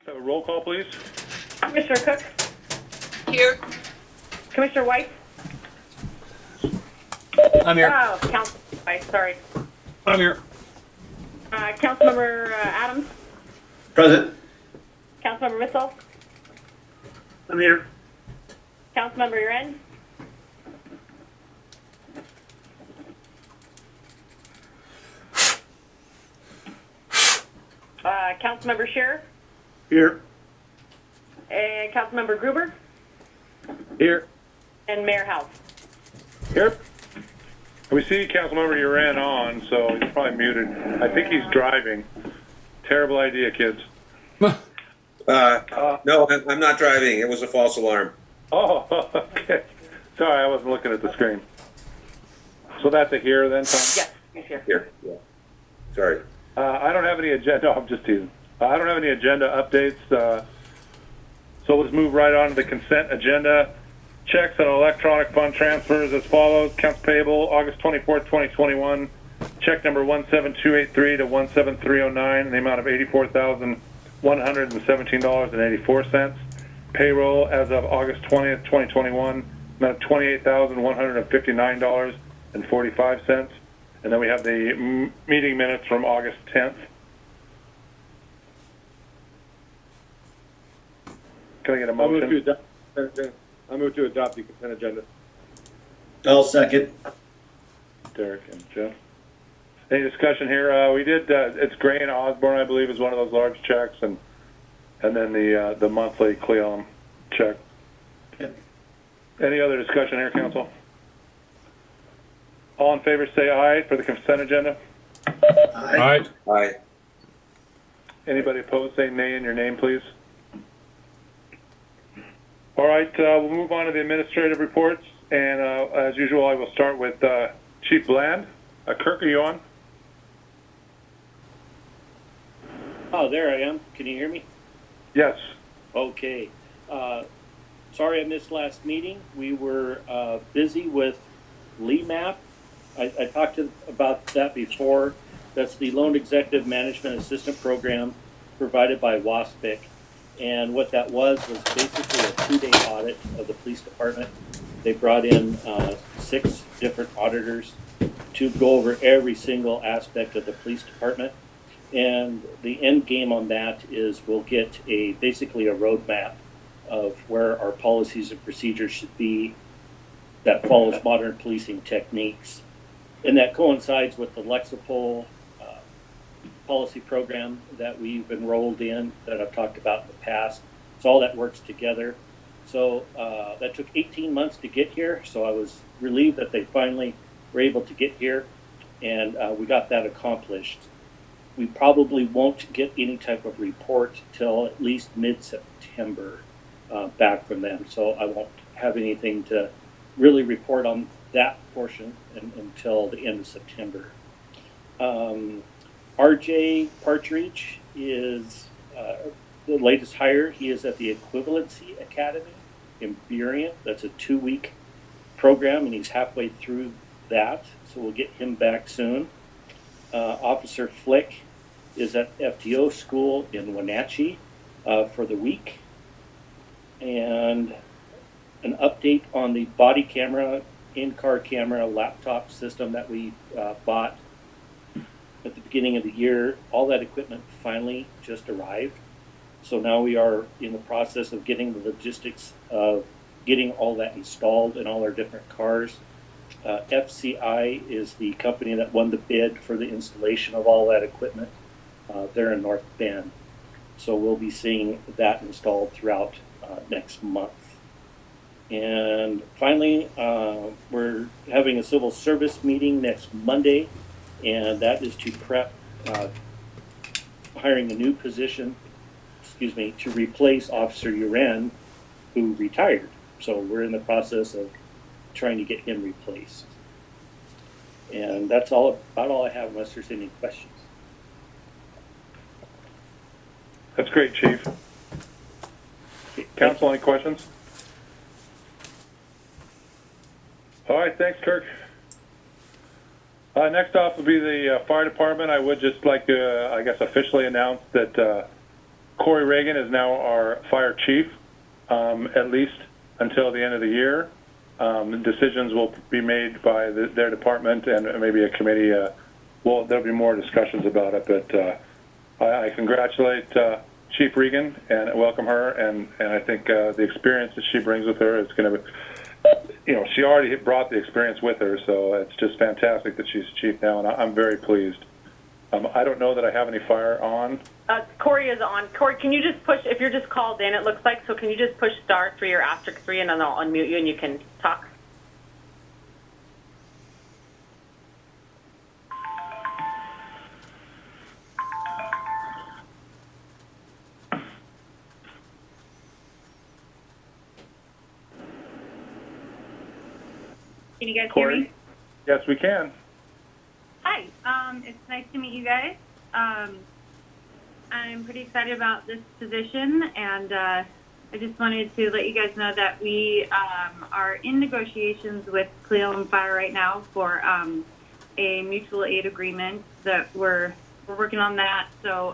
Have a roll call, please. Commissioner Cook? Here. Commissioner White? I'm here. Oh, Council White, sorry. I'm here. Councilmember Adams? Present. Councilmember Missile? I'm here. Councilmember Uren? Councilmember Scherer? Here. And Councilmember Gruber? Here. And Mayor House? Here. We see Councilmember Uren on, so he's probably muted. I think he's driving. Terrible idea, kids. No, I'm not driving. It was a false alarm. Oh, okay. Sorry, I wasn't looking at the screen. So that's a here then, Tom? Yes, he's here. Here. Yeah. Sorry. I don't have any agenda. I'm just teasing. I don't have any agenda updates. So let's move right on to the consent agenda. Checks and electronic fund transfers as follows. Accounts payable, August 24th, 2021. Check number 17283 to 17309 in the amount of $84,117.84. Payroll as of August 20th, 2021, amount of $28,159.45. And then we have the meeting minutes from August 10th. Can I get a motion? I move to adopt the consent agenda. I'll second. Derek and Jeff. Any discussion here? We did. It's Gray and Osborne, I believe, is one of those large checks, and then the monthly Cleon check. Okay. Any other discussion here, Council? All in favor, say aye for the consent agenda. Aye. Aye. Anybody opposed, say nay in your name, please. All right, we'll move on to the administrative reports, and as usual, I will start with Chief Bland. Kirk, are you on? Oh, there I am. Can you hear me? Yes. Okay. Sorry I missed last meeting. We were busy with LEMAP. I talked about that before. That's the Loan Executive Management Assistant Program provided by WASPIC. And what that was basically a 2-day audit of the police department. They brought in 6 different auditors to go over every single aspect of the police department. And the end game on that is we'll get basically a roadmap of where our policies and procedures should be that follows modern policing techniques. And that coincides with the Lexapol policy program that we've enrolled in, that I've talked about in the past. So all that works together. So that took 18 months to get here. So I was relieved that they finally were able to get here, and we got that accomplished. We probably won't get any type of report till at least mid-September back from them. So I won't have anything to really report on that portion until the end of September. RJ Partridge is the latest hire. He is at the Equivalency Academy in Burien. That's a 2-week program, and he's halfway through that, so we'll get him back soon. Officer Flick is at FTO school in Wenatchee for the week. And an update on the body camera, in-car camera, laptop system that we bought at the beginning of the year. All that equipment finally just arrived. So now we are in the process of getting the logistics of getting all that installed in all our different cars. FCI is the company that won the bid for the installation of all that equipment there in North Bend. So we'll be seeing that installed throughout next month. And finally, we're having a civil service meeting next Monday, and that is to prep hiring a new position, to replace Officer Uren, who retired. So we're in the process of trying to get him replaced. And that's about all I have, unless there's any questions. That's great, Chief. Okay, Council, any questions? All right, thanks, Kirk. Next off will be the fire department. I would just like to, I guess, officially announce that Corey Reagan is now our fire chief, at least until the end of the year. Decisions will be made by their department and maybe a committee. Well, there'll be more discussions about it, but I congratulate Chief Regan and welcome her, and I think the experience that she brings with her is going to, she already brought the experience with her, so it's just fantastic that she's chief now, and I'm very pleased. I don't know that I have any fire on. Corey is on. Corey, can you just push, if you're just called in, it looks like, so can you just push *3 or *3 and then I'll unmute you and you can talk? Can you guys Corey? hear me? Yes, we can. Hi, it's nice to meet you guys. I'm pretty excited about this position, and I just wanted to let you guys know that we are in negotiations with Cleveland Fire right now for a mutual aid agreement that we're working on that. So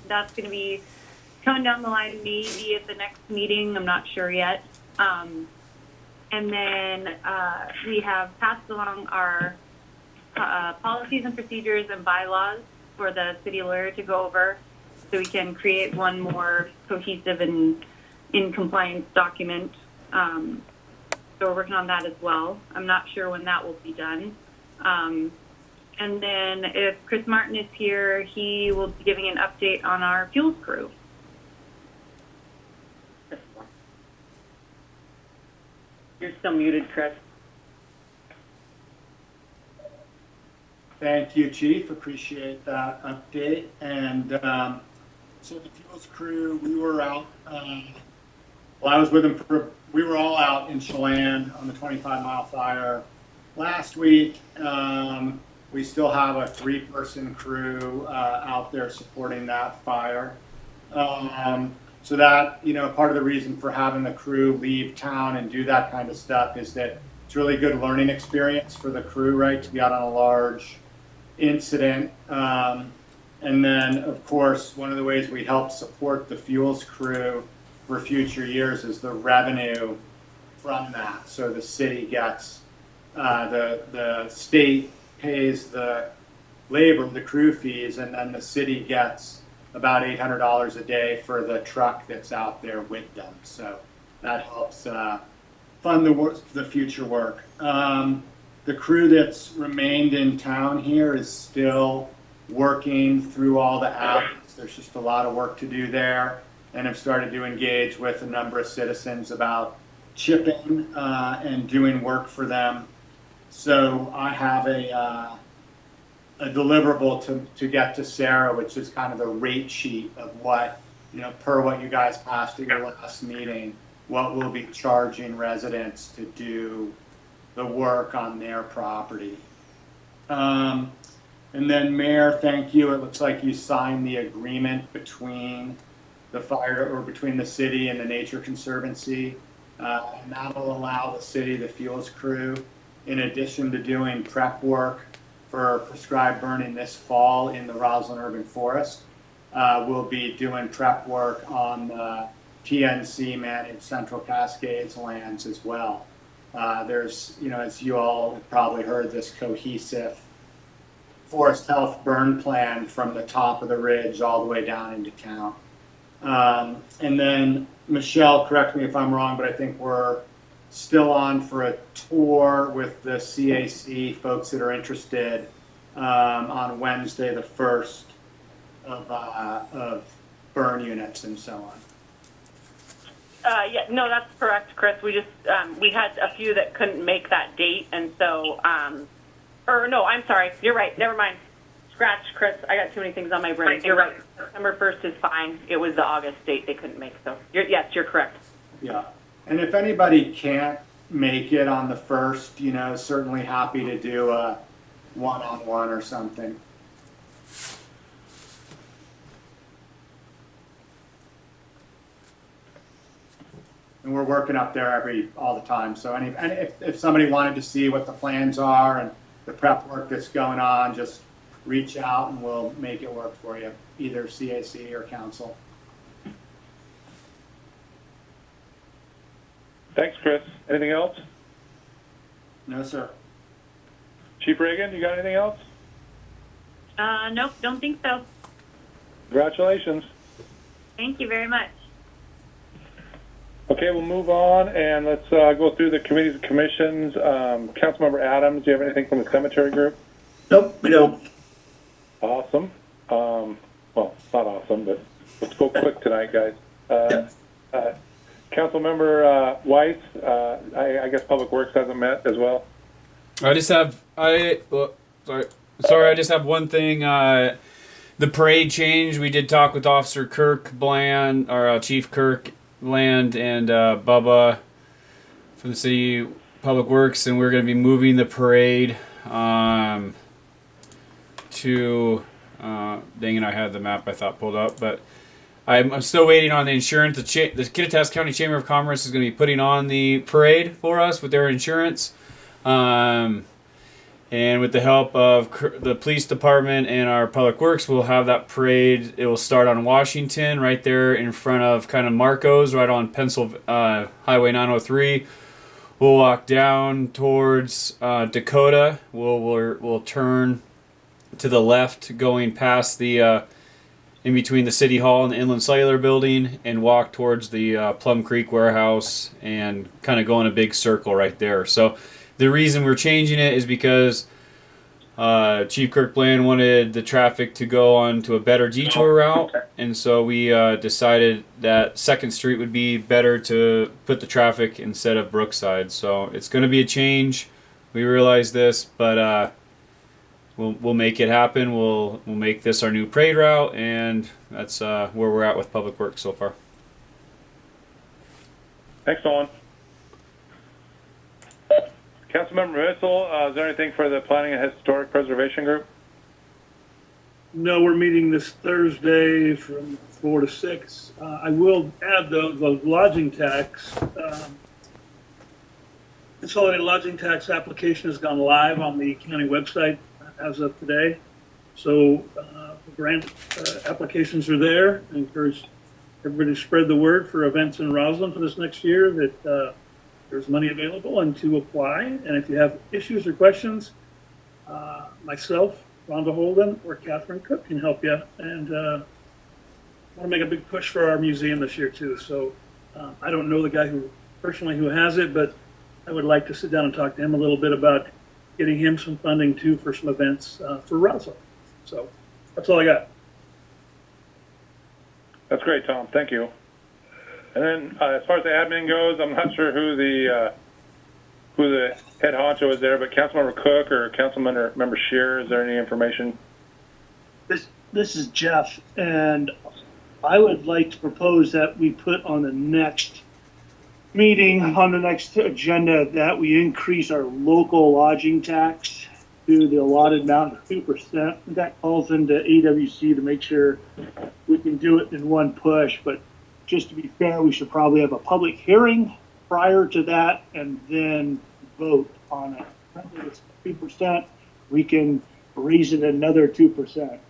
that's going to be coming down the line maybe at the next meeting. I'm not sure yet. And then we have passed along our policies and procedures and bylaws for the city lawyer to go over so we can create one more cohesive and in compliance document. So we're working on that as well. I'm not sure when that will be done. And then if Chris Martin is here, he will be giving an update on our fuels crew. You're still muted, Chris. Thank you, Chief. Appreciate that update. And so the fuels crew, we were out. I was with them we were all out in Chelan on the 25-mile fire last week. We still have a 3-person crew out there supporting that fire. So that, part of the reason for having the crew leave town and do that kind of stuff is that it's really good learning experience for the crew, right, to be out on a large incident. And then, of course, one of the ways we help support the fuels crew for future years is the revenue from that. So the city gets, the state pays the labor, the crew fees, and then the city gets about $800 a day for the truck that's out there with them. So that helps fund the future work. The crew that's remained in town here is still working through all the alleys. There's just a lot of work to do there, and have started to engage with a number of citizens about chipping and doing work for them. So I have a deliverable to get to Sarah, which is kind of the rate sheet of what, per what you guys passed at your last meeting, what we'll be charging residents to do the work on their property. And then Mayor, thank you. It looks like you signed the agreement between between the city and the Nature Conservancy. And that will allow the city, the fuels crew, in addition to doing prep work for prescribed burning this fall in the Roslyn Urban Forest, we'll be doing prep work on the TNC managed Central Cascades lands as well. There's, as you all have probably heard, this cohesive forest health burn plan from the top of the ridge all the way down into town. And then Michelle, correct me if I'm wrong, but I think we're still on for a tour with the CAC folks that are interested on Wednesday, the 1st of burn units and so on. Yeah, no, that's correct, Chris. We just, we had a few that couldn't make that date, and so, or no, I'm sorry. You're right. Never mind. Scratch, Chris. I got too many things on my brain. You're right. September 1st is fine. It was the August date they couldn't make, so yes, you're correct. Yeah. And if anybody can't make it on the 1st, certainly happy to do a one-on-one or something. And we're working up there all the time. So if somebody wanted to see what the plans are and the prep work that's going on, just reach out and we'll make it work for you, either CAC or council. Thanks, Chris. Anything else? No, sir. Chief Reagan, you got anything else? Nope, don't think so. Congratulations. Thank you very much. Okay, we'll move on and let's go through the committees and commissions. Councilmember Adams, do you have anything from the cemetery group? Nope, we don't. Awesome. Well, not awesome, but let's go quick tonight, guys. Councilmember Weiss, I guess Public Works hasn't met as well. I just have I just have one thing. The parade change. We did talk with Officer Kirk Bland, or Chief Kirk Bland, and Bubba from the City Public Works, and we're going to be moving the parade to. Dang it! I had the map I thought pulled up, but I'm still waiting on the insurance. The Kittitas County Chamber of Commerce is going to be putting on the parade for us with their insurance. And with the help of the police department and our public works, we'll have that parade. It will start on Washington, right there in front of kind of Marcos, right on Highway 903. We'll walk down towards Dakota. We'll turn to the left, going past the in between the City Hall and the Inland Cellular Building, and walk towards the Plum Creek Warehouse, and kind of go in a big circle right there. So the reason we're changing it is because Chief Kirkland wanted the traffic to go on to a better detour route, and so we decided that 2nd Street would be better to put the traffic instead of Brookside. So it's going to be a change. We realize this, but we'll make it happen. We'll make this our new parade route, and that's where we're at with Public Works so far. Thanks, Nolan. Councilmember Missile, is there anything for the Planning and Historic Preservation Group? No, we're meeting this Thursday from 4 to 6. I will add, though, the lodging tax. Consolidated lodging tax application has gone live on the county website as of today. So the grant applications are there. I encourage everybody to spread the word for events in Roslyn for this next year that there's money available and to apply. And if you have issues or questions, myself, Rhonda Holden, or Catherine Cook can help you. And I want to make a big push for our museum this year too. So I don't know the guy who has it, but I would like to sit down and talk to him a little bit about getting him some funding too for some events for Roslyn. So that's all I got. That's great, Tom. Thank you. And then as far as the admin goes, I'm not sure who the head honcho is there, but Councilmember Cook or Councilmember Shear, is there any information? This is Jeff, and I would like to propose that we put on the next meeting, on the next agenda, that we increase our local lodging tax to the allotted amount of 2%. That calls into AWC to make sure we can do it in one push, but just to be fair, we should probably have a public hearing prior to that and then vote on it. Currently it's 3%. We can raise it another 2%.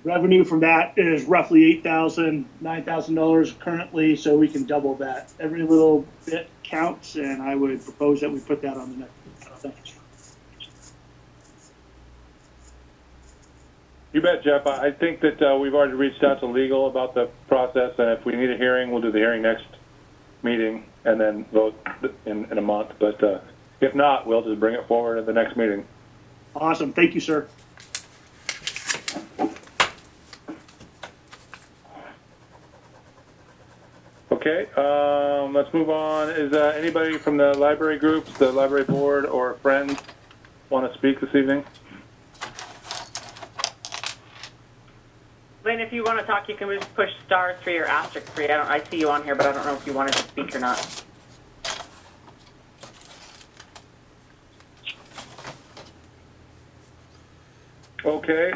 Revenue from that is roughly $8,000, $9,000 currently, so we can double that. Every little bit counts, and I would propose that we put that on the next. Thanks. You bet, Jeff. I think that we've already reached out to legal about the process, and if we need a hearing, we'll do the hearing next meeting and then vote in a month. But if not, we'll just bring it forward at the next meeting. Awesome. Thank you, sir. Okay, let's move on. Is anybody from the library groups, the library board, or friends want to speak this evening? Lynn, if you want to talk, you can just push *3 or *3. I see you on here, but I don't know if you wanted to speak or not. Okay.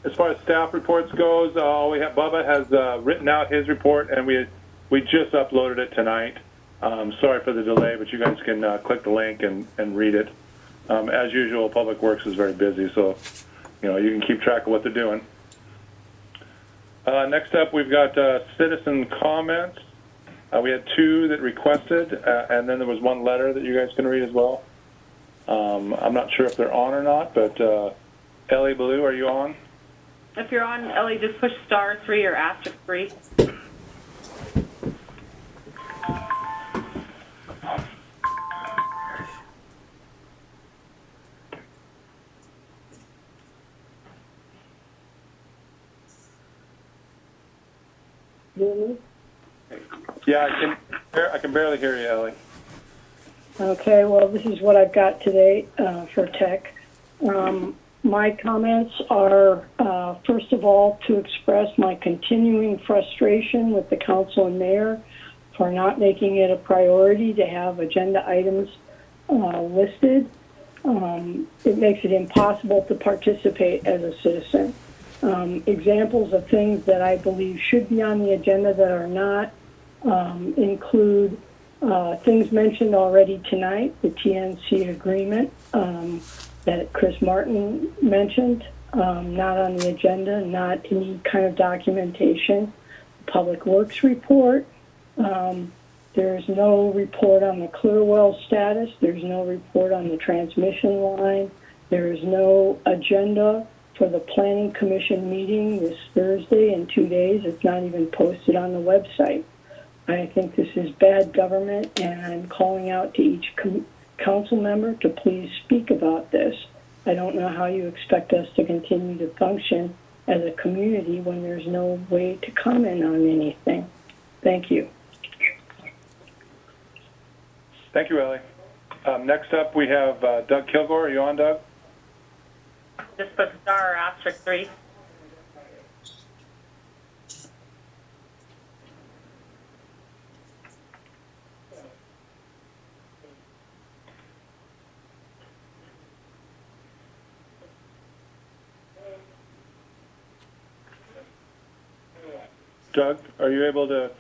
As far as staff reports goes, Bubba has written out his report, and we just uploaded it tonight. Sorry for the delay, but you guys can click the link and read it. As usual, Public Works is very busy, so you can keep track of what they're doing. Next up, we've got citizen comments. We had 2 that requested, and then there was 1 letter that you guys can read as well. I'm not sure if they're on or not, but Ellie Ballou, are you on? If you're on, Ellie, just push *3 or *3. Yeah, I can barely hear you, Ellie. Okay, well, this is what I've got today for tech. My comments are, first of all, to express my continuing frustration with the council and mayor for not making it a priority to have agenda items listed. It makes it impossible to participate as a citizen. Examples of things that I believe should be on the agenda that are not include things mentioned already tonight, the TNC agreement that Chris Martin mentioned, not on the agenda, not any kind of documentation. Public Works report, there's no report on the Clearwell status, there's no report on the transmission line, there is no agenda for the Planning Commission meeting this Thursday in 2 days. It's not even posted on the website. I think this is bad government, and I'm calling out to each council member to please speak about this. I don't know how you expect us to continue to function as a community when there's no way to comment on anything. Thank you. Thank you, Ellie. Next up, we have Doug Kilgore. Are you on, Doug? Just put * or *3. Doug, are you able to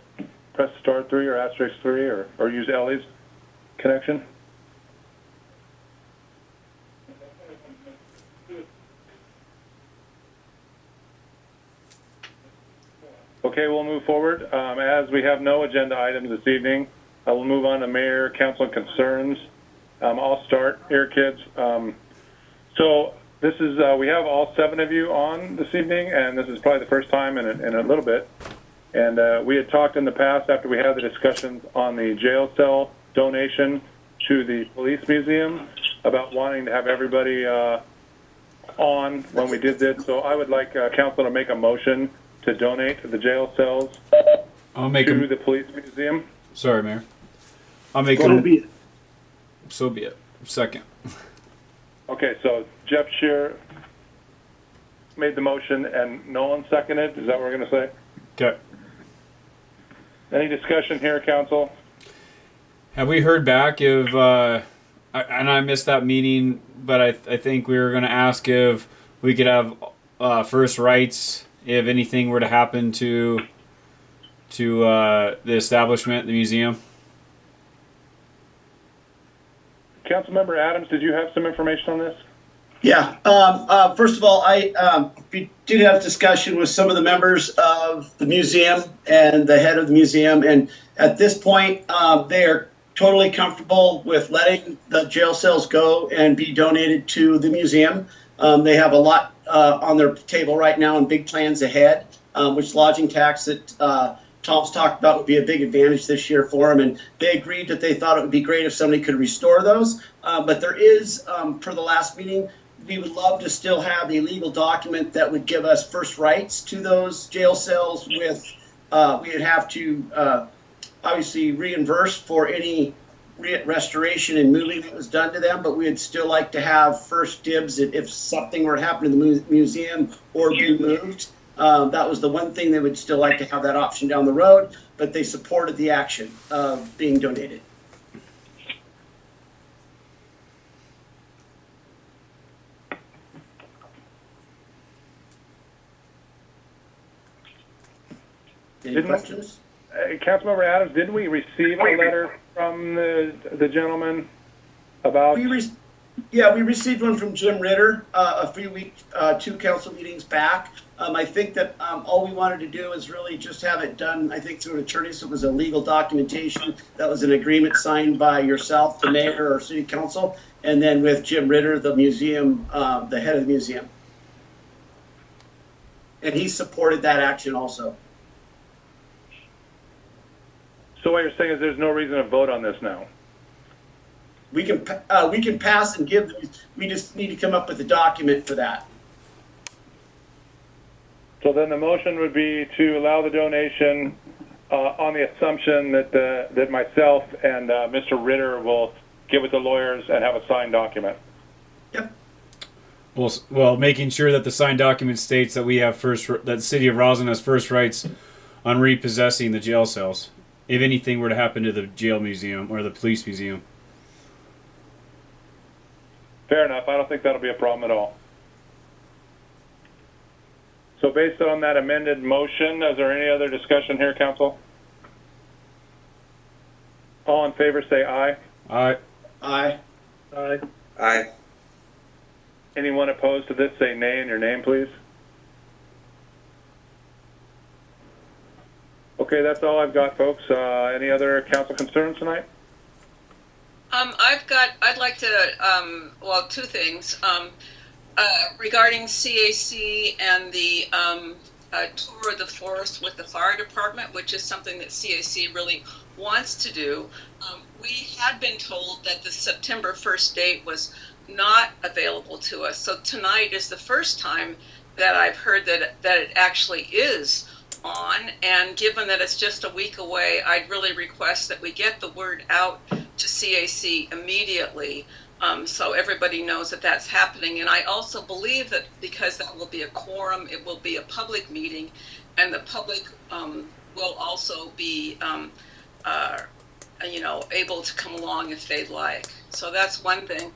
press *3 or *3 or use Ellie's connection? Okay, we'll move forward. As we have no agenda items this evening, I will move on to Mayor, Council, and Concerns. I'll start here, kids. So this is, we have all 7 of you on this evening, and this is probably the first time in a little bit. And we had talked in the past after we had the discussions on the jail cell donation to the police museum about wanting to have everybody on when we did this. So I would like council to make a motion to donate to the jail cells to the police museum. Sorry, Mayor. I'll make So be it. So be it. Second. Okay, so Jeff Shear made the motion and Nolan seconded. Is that what we're going to say? Okay. Any discussion here, council? Have we heard back if, and I missed that meeting, but I think we were going to ask if we could have first rights if anything were to happen to the establishment, the museum. Councilmember Adams, did you have some information on this? Yeah. First of all, we did have discussion with some of the members of the museum and the head of the museum, and at this point, they are totally comfortable with letting the jail cells go and be donated to the museum. They have a lot on their table right now and big plans ahead, which lodging tax that Tom's talked about would be a big advantage this year for them, and they agreed that they thought it would be great if somebody could restore those. But there is, per the last meeting, we would love to still have a legal document that would give us first rights to those jail cells with, we would have to obviously reimburse for any restoration and moving that was done to them, but we'd still like to have first dibs if something were to happen to the museum or be moved. That was the one thing they would still like to have that option down the road, but they supported the action of being donated. Any questions? Councilmember Adams, didn't we receive a letter from the gentleman about? Yeah, we received one from Jim Ritter a few weeks, 2 council meetings back. I think that all we wanted to do is really just have it done, I think, through an attorney. So it was a legal documentation. That was an agreement signed by yourself, the mayor, or city council, and then with Jim Ritter, the museum, the head of the museum. And he supported that action also. So what you're saying is there's no reason to vote on this now? We can pass and give, we just need to come up with a document for that. So then the motion would be to allow the donation on the assumption that that myself and Mr. Ritter will give it to lawyers and have a signed document. Yep. Well, making sure that the signed document states that we have that the city of Roslyn has first rights on repossessing the jail cells, if anything were to happen to the jail museum or the police museum. Fair enough. I don't think that'll be a problem at all. So based on that amended motion, is there any other discussion here, council? All in favor say aye. Aye. Aye. Aye. Aye. Anyone opposed to this say nay in your name, please. Okay, that's all I've got, folks. Any other council concerns tonight? I'd like to, well, 2 things. Regarding CAC and the tour of the forest with the fire department, which is something that CAC really wants to do. We had been told that the September 1st date was not available to us. So tonight is the first time that I've heard that it actually is on. And given that it's just a week away, I'd really request that we get the word out to CAC immediately. So everybody knows that that's happening. And I also believe that because that will be a quorum, it will be a public meeting, and the public will also be, able to come along if they'd like. So that's one thing.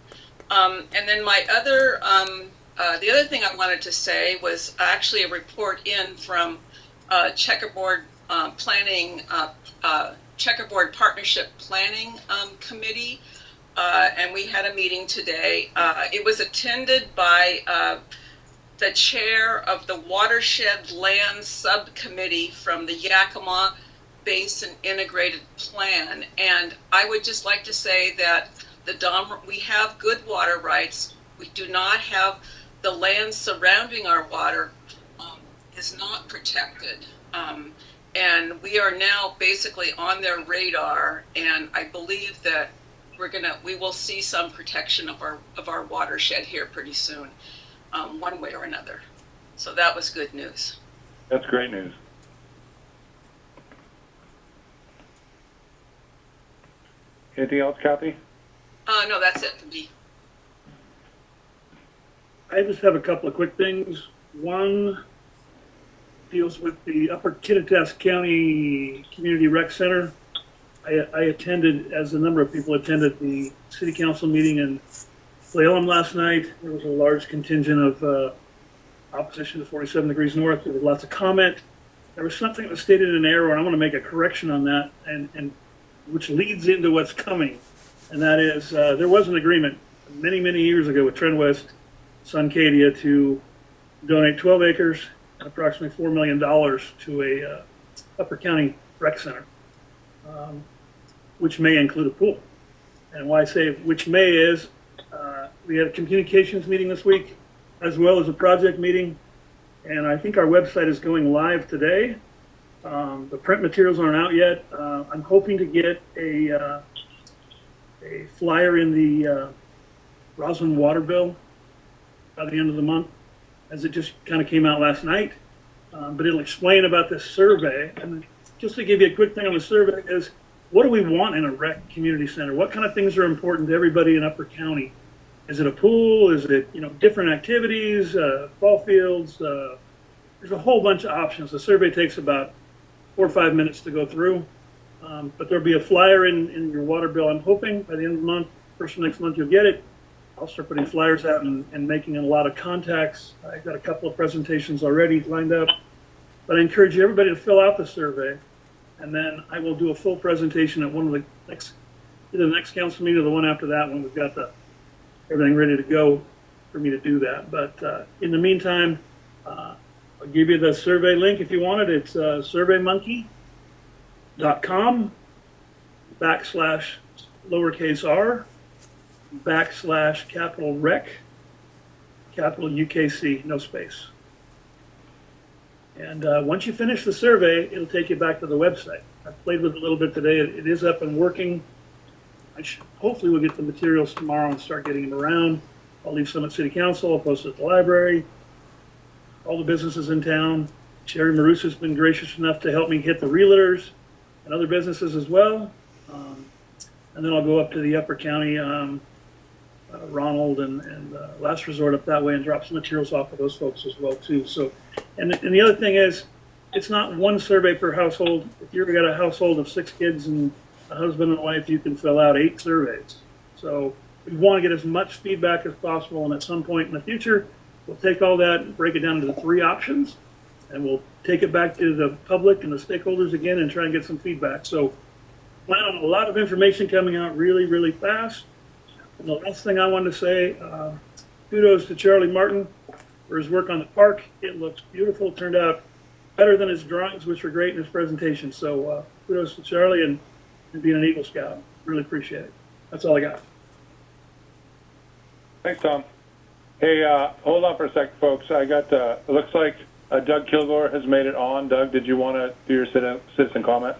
And then my other, the other thing I wanted to say was actually a report in from Checkerboard Planning, Checkerboard Partnership Planning Committee. And we had a meeting today. It was attended by the chair of the Watershed Land Subcommittee from the Yakima Basin Integrated Plan. And I would just like to say that we have good water rights. We do not have the land surrounding our water is not protected. And we are now basically on their radar. And I believe that we will see some protection of our watershed here pretty soon, one way or another. So that was good news. That's great news. Anything else, Kathy? No, that's it for me. I just have a couple of quick things. One deals with the Upper Kittitas County Community Rec Center. I attended, as a number of people attended, the city council meeting in Cleveland last night. There was a large contingent of opposition to 47 degrees north. There was lots of comment. There was something that was stated in error, and I want to make a correction on that, and which leads into what's coming. And that is, there was an agreement many, many years ago with Trend West Suncadia to donate 12 acres and approximately $4 million to a Upper County Rec Center. Which may include a pool. And why I say which may is, we had a communications meeting this week, as well as a project meeting, and I think our website is going live today. The print materials aren't out yet. I'm hoping to get a flyer in the Roslyn water bill by the end of the month, as it just kind of came out last night. But it'll explain about this survey. And just to give you a quick thing on the survey is, what do we want in a rec community center? What kind of things are important to everybody in Upper County? Is it a pool? Is it, different activities, ball fields? There's a whole bunch of options. The survey takes about 4 or 5 minutes to go through. But there'll be a flyer in your water bill. I'm hoping by the end of the month, first of next month, you'll get it. I'll start putting flyers out and making a lot of contacts. I've got a couple of presentations already lined up. But I encourage everybody to fill out the survey. And then I will do a full presentation at one of either the next council meeting or the one after that when we've got the everything ready to go for me to do that. But in the meantime, I'll give you the survey link if you want it. It's surveymonkey.com/r/capital rec, capital UKC, no space. And once you finish the survey, it'll take you back to the website. I played with it a little bit today. It is up and working. Hopefully we'll get the materials tomorrow and start getting them around. I'll leave some at City Council. I'll post it at the library. All the businesses in town. Sherry Marusa's been gracious enough to help me hit the realtors and other businesses as well. And then I'll go up to the Upper County, Ronald and Last Resort up that way and drop some materials off of those folks as well too. So, and the other thing is, it's not one survey per household. If you've got a household of 6 kids and a husband and wife, you can fill out 8 surveys. So we want to get as much feedback as possible, and at some point in the future, we'll take all that and break it down into 3 options, and we'll take it back to the public and the stakeholders again and try and get some feedback. So plan on a lot of information coming out really, really fast. And the last thing I wanted to say, kudos to Charlie Martin for his work on the park. It looks beautiful. It turned out better than his drawings, which were great in his presentation. So kudos to Charlie and being an Eagle Scout. Really appreciate it. That's all I got. Thanks, Tom. Hey, hold on for a sec, folks. I got, it looks like Doug Kilgore has made it on. Doug, did you want to do your citizen comment?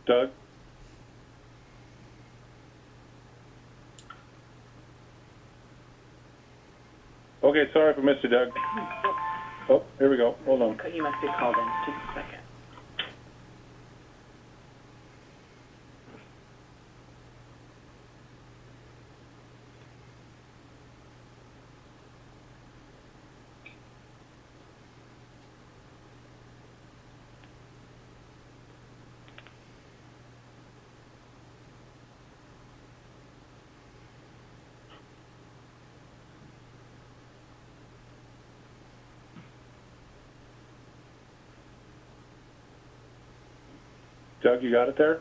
Doug? Okay, sorry if I missed you, Doug. Oh, here we go. Hold on. You must be called in. Just a second. Doug, you got it there?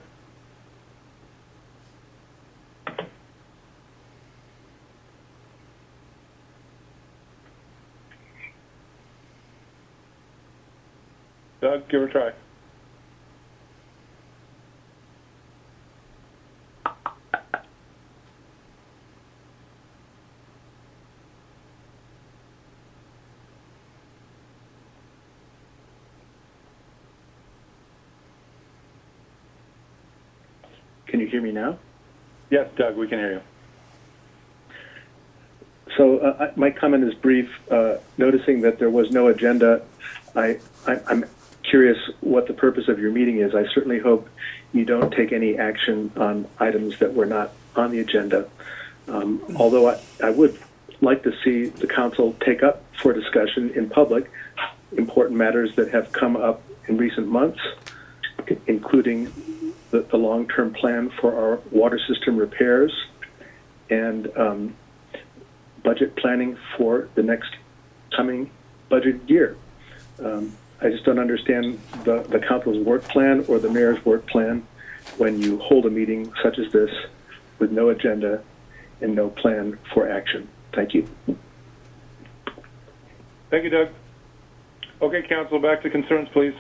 Doug, give it a try. Can you hear me now? Yes, Doug, we can hear you. So my comment is brief. Noticing that there was no agenda, I'm curious what the purpose of your meeting is. I certainly hope you don't take any action on items that were not on the agenda. Although I would like to see the council take up for discussion in public important matters that have come up in recent months, including the long-term plan for our water system repairs and budget planning for the next coming budget year. I just don't understand the council's work plan or the mayor's work plan when you hold a meeting such as this with no agenda and no plan for action. Thank you. Thank you, Doug. Okay, council, back to concerns, please.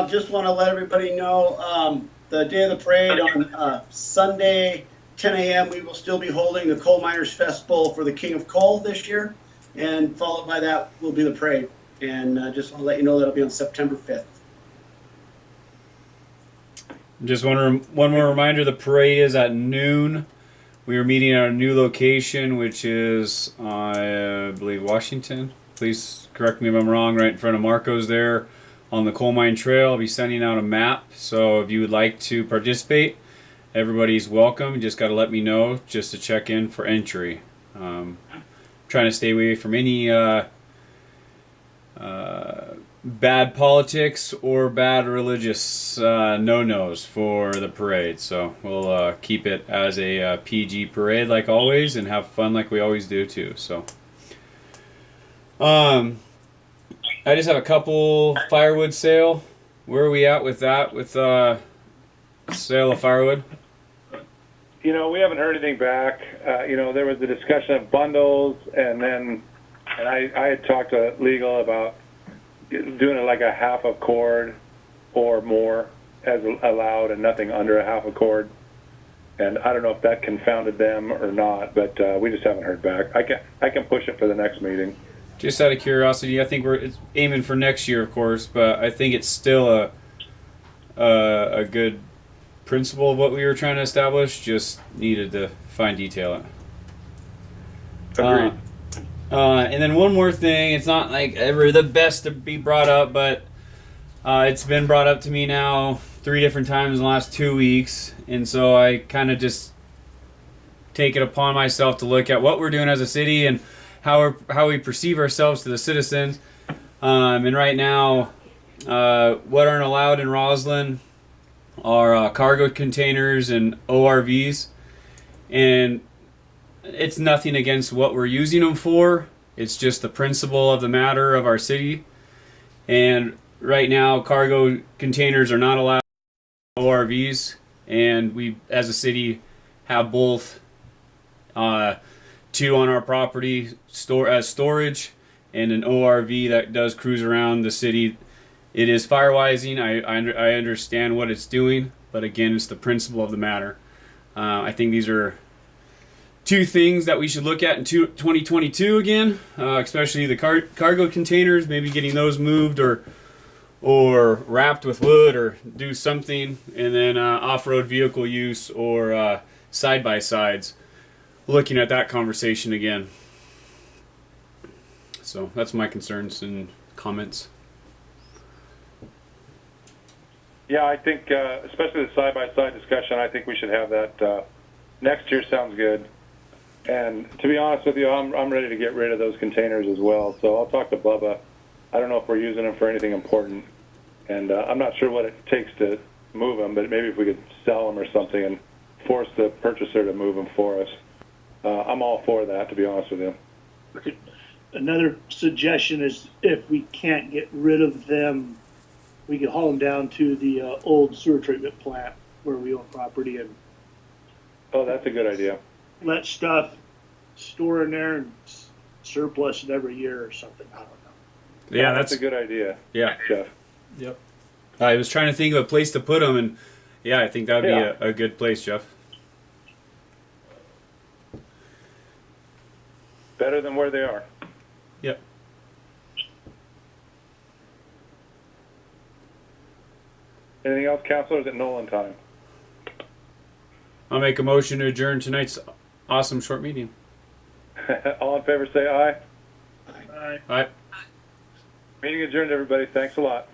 Just want to let everybody know the day of the parade on Sunday, 10 a.m., we will still be holding the Coal Miners Festival for the King of Coal this year. And followed by that will be the parade. And just want to let you know that'll be on September 5th. Just one more reminder, the parade is at noon. We are meeting at our new location, which is, I believe, Washington. please correct me if I'm wrong, right in front of Marco's there on the Coal Mine Trail. I'll be sending out a map, so if you would like to participate, everybody's welcome. You just got to let me know just to check in for entry. Trying to stay away from any bad politics or bad religious no-nos for the parade. So we'll keep it as a PG parade like always and have fun like we always do too. So I just have a couple firewood sale. Where are we at with that, with sale of firewood? You know, we haven't heard anything back. You know, there was a discussion of bundles, and I had talked to legal about doing it like a half a cord or more as allowed, and nothing under a half a cord. And I don't know if that confounded them or not, but we just haven't heard back. I can push it for the next meeting. Just out of curiosity, I think we're aiming for next year, of course, but I think it's still a good principle of what we were trying to establish. Just needed to fine detail it. Agreed. And then one more thing. It's not like ever the best to be brought up, but it's been brought up to me now 3 different times in the last 2 weeks, and so I kind of just take it upon myself to look at what we're doing as a city and how we perceive ourselves to the citizens. And right now, what aren't allowed in Roslyn are cargo containers and ORVs, and it's nothing against what we're using them for. It's just the principle of the matter of our city. And right now, cargo containers are not allowed in ORVs, and we, as a city, have both 2 on our property as storage, and an ORV that does cruise around the city. It is firewising. I understand what it's doing, but again, it's the principle of the matter. I think these are 2 things that we should look at in 2022 again, especially the cargo containers, maybe getting those moved or wrapped with wood or do something, and then off-road vehicle use or side-by-sides. Looking at that conversation again. So that's my concerns and comments. Yeah, I think, especially the side-by-side discussion, I think we should have that next year. Sounds good. And to be honest with you, I'm ready to get rid of those containers as well. So I'll talk to Bubba. I don't know if we're using them for anything important, and I'm not sure what it takes to move them, but maybe if we could sell them or something and force the purchaser to move them for us. I'm all for that, to be honest with you. Another suggestion is if we can't get rid of them, we could haul them down to the old sewer treatment plant where we own property and Oh, that's a good idea. let stuff store in there and surplus it every year or something. I don't know. Yeah, that's a good idea. Yeah, Jeff. Yep. I was trying to think of a place to put them, and yeah, I think that would be a good place, Jeff. Better than where they are. Yep. Anything else, Counselor? Is it Nolan time? I'll make a motion to adjourn tonight's awesome short meeting. All in favor say aye. Aye. All right. Meeting adjourned, everybody. Thanks a lot.